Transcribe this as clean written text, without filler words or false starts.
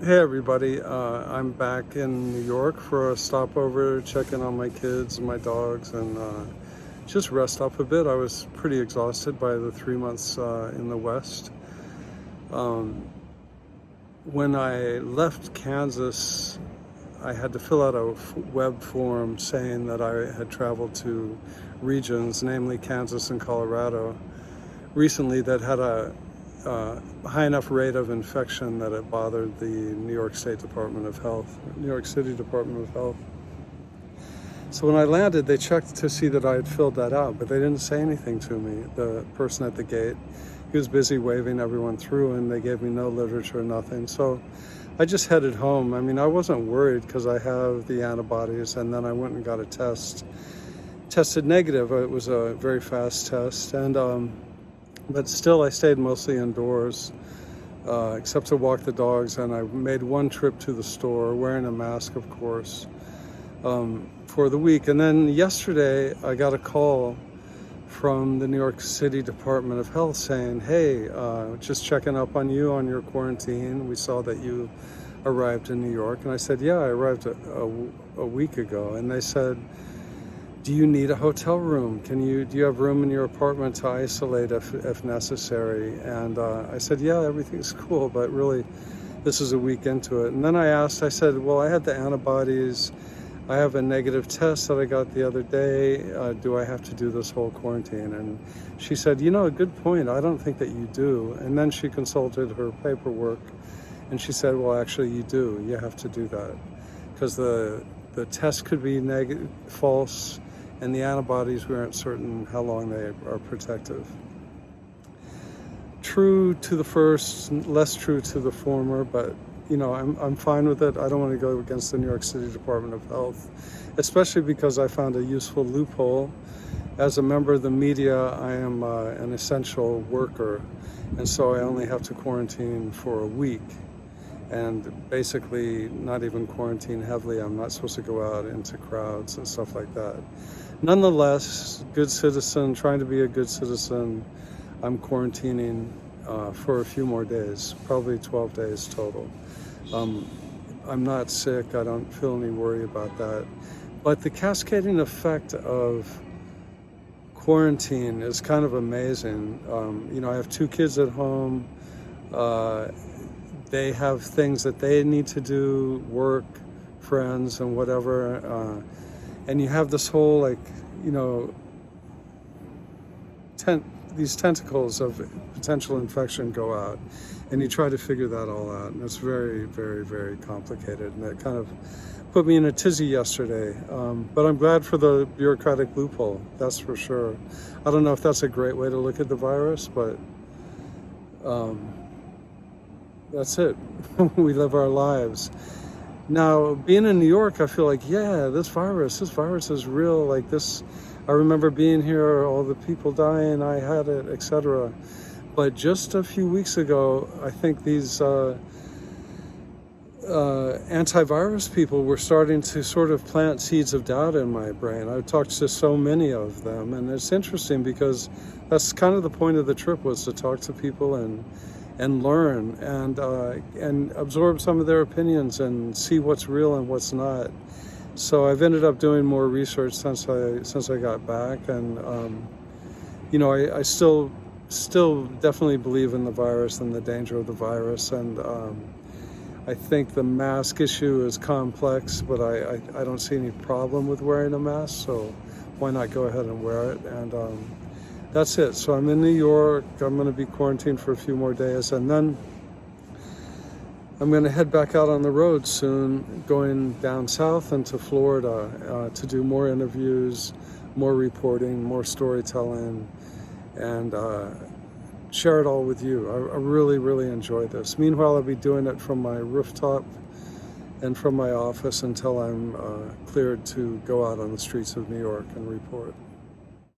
Hey everybody, I'm back in New York for a stopover, checking on my kids and my dogs, and just rest up a bit. I was pretty exhausted by the 3 months in the West. Um, when I left Kansas, I had to fill out a web form saying that I had traveled to regions, namely Kansas and Colorado, recently that had a high enough rate of infection that it bothered the New York State Department of Health, New York City Department of Health. So when I landed, they checked to see that I had filled that out, but they didn't say anything to me. The person at the gate, he was busy waving everyone through, and they gave me no literature, nothing. So I just headed home. I mean, I wasn't worried because I have the antibodies, and then I went and got a test. Tested negative. It was a very fast test, and but still I stayed mostly indoors, except to walk the dogs, and I made one trip to the store, wearing a mask, of course, for the week. And then yesterday I got a call from the New York City Department of Health saying, hey, just checking up on you on your quarantine. We saw that you arrived in New York. And I said, yeah, I arrived a week ago. And they said, do you need a hotel room? Do you have room in your apartment to isolate if necessary? And I said, yeah, everything's cool, but really this is a week into it. And then I said, well, I had the antibodies. I have a negative test that I got the other day. Do I have to do this whole quarantine? And she said, a good point. I don't think that you do. And then she consulted her paperwork and she said, well, actually you do. You have to do that because the test could be false, and the antibodies, we aren't certain how long they are protective. True to the first, less true to the former, but I'm fine with it. I don't want to go against the New York City Department of Health, especially because I found a useful loophole. As a member of the media, I am an essential worker, and so I only have to quarantine for a week. And basically not even quarantine heavily. I'm not supposed to go out into crowds and stuff like that. Nonetheless, good citizen, trying to be a good citizen, I'm quarantining for a few more days, probably 12 days total. I'm not sick. I don't feel any worry about that. But the cascading effect of quarantine is kind of amazing. I have two kids at home. They have things that they need to do, work, friends, and whatever. And you have this whole, these tentacles of potential infection go out. And you try to figure that all out. And it's very, very, very complicated. And it kind of put me in a tizzy yesterday. But I'm glad for the bureaucratic loophole, that's for sure. I don't know if that's a great way to look at the virus, but that's it. We live our lives. Now, being in New York, I feel like, yeah, this virus is real. Like this, I remember being here, all the people dying, I had it, etc. But just a few weeks ago, I think these antivirus people were starting to sort of plant seeds of doubt in my brain. I've talked to so many of them, and it's interesting because that's kind of the point of the trip, was to talk to people and learn and absorb some of their opinions and see what's real and what's not. So I've ended up doing more research since I got back, and I still definitely believe in the virus and the danger of the virus, and I think the mask issue is complex, but I don't see any problem with wearing a mask, so why not go ahead and wear it? And that's it. So I'm in New York. I'm going to be quarantined for a few more days, and then I'm going to head back out on the road soon, going down south into Florida to do more interviews, more reporting, more storytelling, and share it all with you. I really, really enjoy this. Meanwhile, I'll be doing it from my rooftop and from my office until I'm cleared to go out on the streets of New York and report.